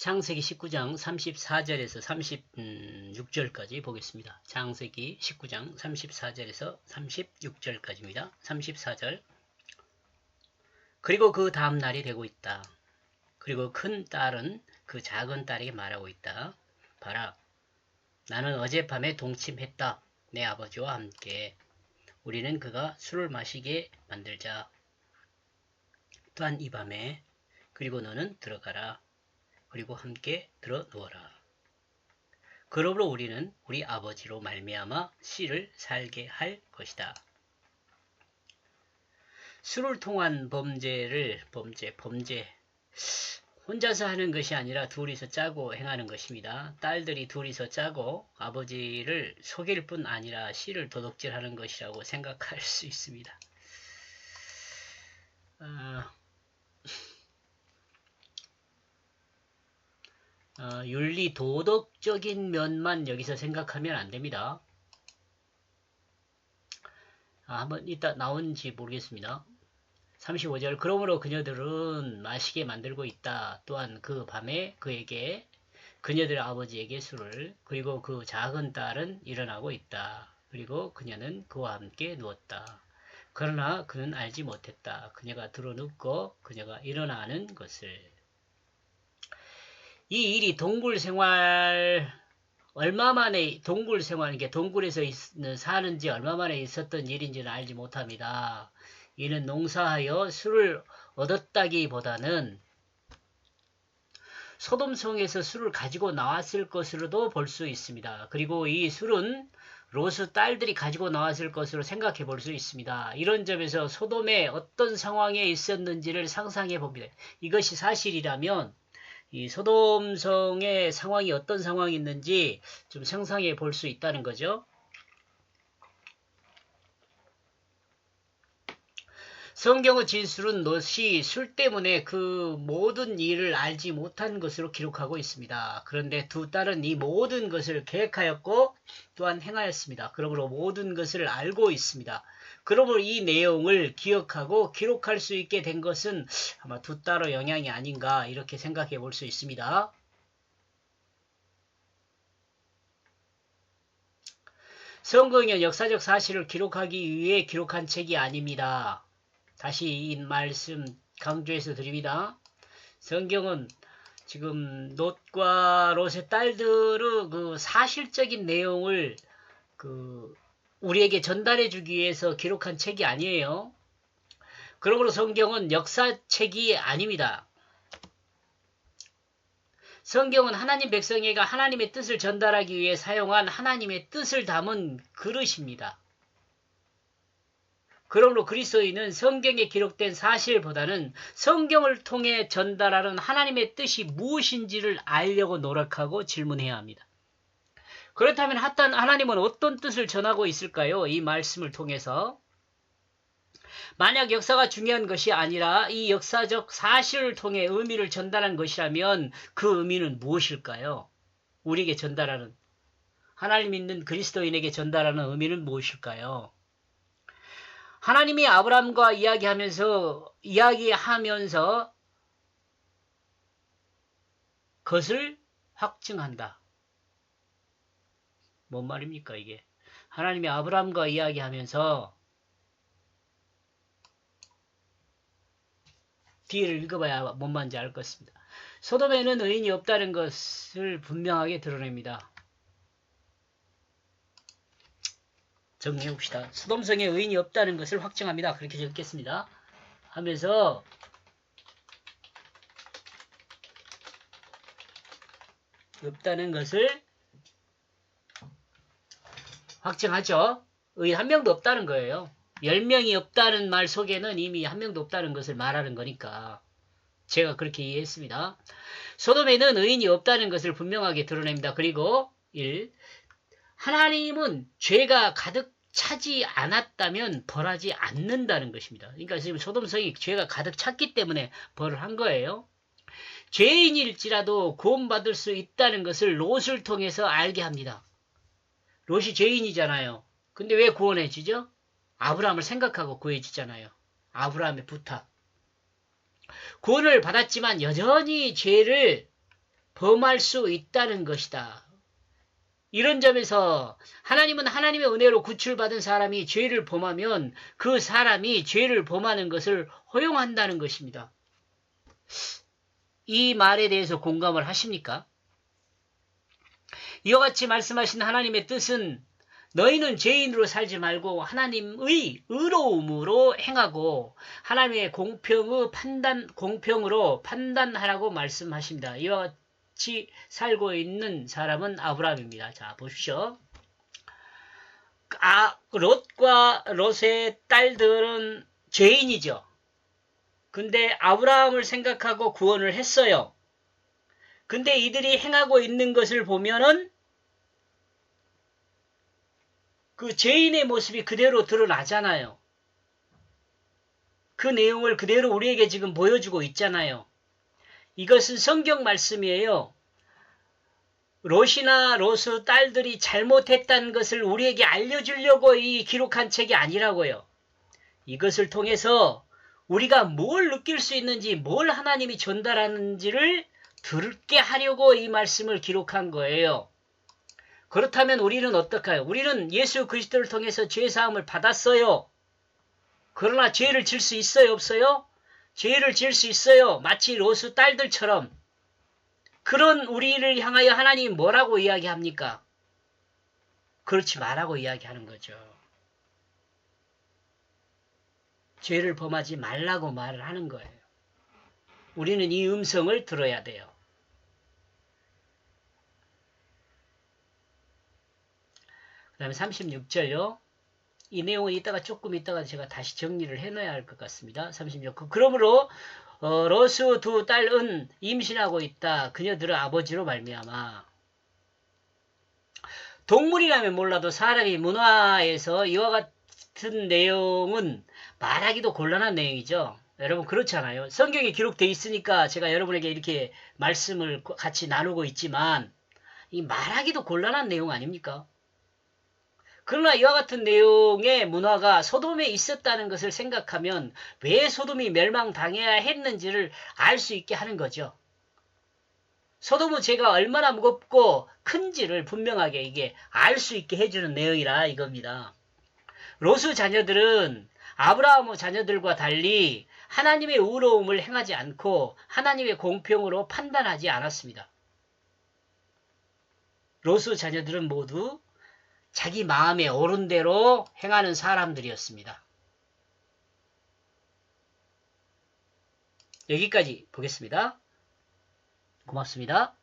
창세기 19장 34절에서 36절까지 보겠습니다. 창세기 19장 34절에서 36절까지입니다. 34절. 그리고 그 다음 날이 되고 있다. 그리고 큰 딸은 그 작은 딸에게 말하고 있다. 봐라, 나는 어젯밤에 동침했다. 내 아버지와 함께. 우리는 그가 술을 마시게 만들자. 또한 이 밤에 그리고 너는 들어가라. 그리고 함께 들어 누워라. 그러므로 우리는 우리 아버지로 말미암아 씨를 살게 할 것이다. 술을 통한 범죄. 혼자서 하는 것이 아니라 둘이서 짜고 행하는 것입니다. 딸들이 둘이서 짜고 아버지를 속일 뿐 아니라 씨를 도둑질하는 것이라고 생각할 수 있습니다. 윤리 도덕적인 면만 여기서 생각하면 안 됩니다. 한번 이따 나온지 모르겠습니다. 35절. 그러므로 그녀들은 마시게 만들고 있다. 또한 그 밤에 그에게 그녀들 아버지에게 술을, 그리고 그 작은 딸은 일어나고 있다. 그리고 그녀는 그와 함께 누웠다. 그러나 그는 알지 못했다. 그녀가 들어눕고 그녀가 일어나는 것을. 이 일이 동굴 생활, 얼마 만에 동굴 생활, 이게 동굴에서 사는지 얼마 만에 있었던 일인지는 알지 못합니다. 이는 농사하여 술을 얻었다기보다는 소돔성에서 술을 가지고 나왔을 것으로도 볼 수 있습니다. 그리고 이 술은 롯의 딸들이 가지고 나왔을 것으로 생각해 볼 수 있습니다. 이런 점에서 소돔에 어떤 상황에 있었는지를 상상해 봅니다. 이것이 사실이라면 이 소돔성의 상황이 어떤 상황이 있는지 좀 상상해 볼 수 있다는 거죠. 성경의 진술은 롯이 술 때문에 그 모든 일을 알지 못한 것으로 기록하고 있습니다. 그런데 두 딸은 이 모든 것을 계획하였고 또한 행하였습니다. 그러므로 모든 것을 알고 있습니다. 그러므로 이 내용을 기억하고 기록할 수 있게 된 것은 아마 두 딸의 영향이 아닌가 이렇게 생각해 볼 수 있습니다. 성경은 역사적 사실을 기록하기 위해 기록한 책이 아닙니다. 다시 이 말씀 강조해서 드립니다. 성경은 지금 롯과 롯의 딸들의 그 사실적인 내용을 우리에게 전달해 주기 위해서 기록한 책이 아니에요. 그러므로 성경은 역사책이 아닙니다. 성경은 하나님 백성에게 하나님의 뜻을 전달하기 위해 사용한 하나님의 뜻을 담은 그릇입니다. 그러므로 그리스도인은 성경에 기록된 사실보다는 성경을 통해 전달하는 하나님의 뜻이 무엇인지를 알려고 노력하고 질문해야 합니다. 그렇다면 하나님은 어떤 뜻을 전하고 있을까요? 이 말씀을 통해서. 만약 역사가 중요한 것이 아니라 이 역사적 사실을 통해 의미를 전달한 것이라면 그 의미는 무엇일까요? 우리에게 전달하는, 하나님 믿는 그리스도인에게 전달하는 의미는 무엇일까요? 하나님이 아브라함과 이야기하면서 그것을 확증한다. 뭔 말입니까 이게? 하나님이 아브라함과 이야기하면서 뒤를 읽어봐야 뭔 말인지 알 것입니다. 소돔에는 의인이 없다는 것을 분명하게 드러냅니다. 정리해봅시다. 소돔성에 의인이 없다는 것을 확증합니다. 그렇게 적겠습니다. 하면서 없다는 것을 확증하죠. 의인 한 명도 없다는 거예요. 10명이 없다는 말 속에는 이미 한 명도 없다는 것을 말하는 거니까 제가 그렇게 이해했습니다. 소돔에는 의인이 없다는 것을 분명하게 드러냅니다. 그리고 1. 하나님은 죄가 가득 차지 않았다면 벌하지 않는다는 것입니다. 그러니까 지금 소돔성이 죄가 가득 찼기 때문에 벌을 한 거예요. 죄인일지라도 구원받을 수 있다는 것을 롯을 통해서 알게 합니다. 롯이 죄인이잖아요. 근데 왜 구원해지죠? 아브라함을 생각하고 구해지잖아요. 아브라함의 부탁. 구원을 받았지만 여전히 죄를 범할 수 있다는 것이다. 이런 점에서 하나님은 하나님의 은혜로 구출받은 사람이 죄를 범하면 그 사람이 죄를 범하는 것을 허용한다는 것입니다. 이 말에 대해서 공감을 하십니까? 이와 같이 말씀하신 하나님의 뜻은 너희는 죄인으로 살지 말고 하나님의 의로움으로 행하고 하나님의 공평으로 판단하라고 말씀하십니다. 이와 같이 살고 있는 사람은 아브라함입니다. 자, 보십시오. 롯과 롯의 딸들은 죄인이죠. 근데 아브라함을 생각하고 구원을 했어요. 근데 이들이 행하고 있는 것을 보면은 그 죄인의 모습이 그대로 드러나잖아요. 그 내용을 그대로 우리에게 지금 보여주고 있잖아요. 이것은 성경 말씀이에요. 롯이나 롯의 딸들이 잘못했다는 것을 우리에게 알려주려고 이 기록한 책이 아니라고요. 이것을 통해서 우리가 뭘 느낄 수 있는지, 뭘 하나님이 전달하는지를 듣게 하려고 이 말씀을 기록한 거예요. 그렇다면 우리는 어떡해요? 우리는 예수 그리스도를 통해서 죄사함을 받았어요. 그러나 죄를 질 수 있어요? 없어요? 죄를 질 수 있어요. 마치 롯의 딸들처럼. 그런 우리를 향하여 하나님이 뭐라고 이야기합니까? 그렇지 말라고 이야기하는 거죠. 죄를 범하지 말라고 말을 하는 거예요. 우리는 이 음성을 들어야 돼요. 그 다음에 36절요. 이 내용은 조금 이따가 제가 다시 정리를 해놔야 할 것 같습니다. 36. 그러므로 롯의 두 딸은 임신하고 있다. 그녀들의 아버지로 말미암아. 동물이라면 몰라도 사람이 문화에서 이와 같은 내용은 말하기도 곤란한 내용이죠. 여러분 그렇잖아요. 성경에 기록되어 있으니까 제가 여러분에게 이렇게 말씀을 같이 나누고 있지만 이 말하기도 곤란한 내용 아닙니까? 그러나 이와 같은 내용의 문화가 소돔에 있었다는 것을 생각하면 왜 소돔이 멸망당해야 했는지를 알 수 있게 하는 거죠. 소돔의 죄가 얼마나 무겁고 큰지를 분명하게 이게 알 수 있게 해주는 내용이라 이겁니다. 롯의 자녀들은 아브라함의 자녀들과 달리 하나님의 의로움을 행하지 않고 하나님의 공평으로 판단하지 않았습니다. 롯의 자녀들은 모두 자기 마음에 옳은 대로 행하는 사람들이었습니다. 여기까지 보겠습니다. 고맙습니다.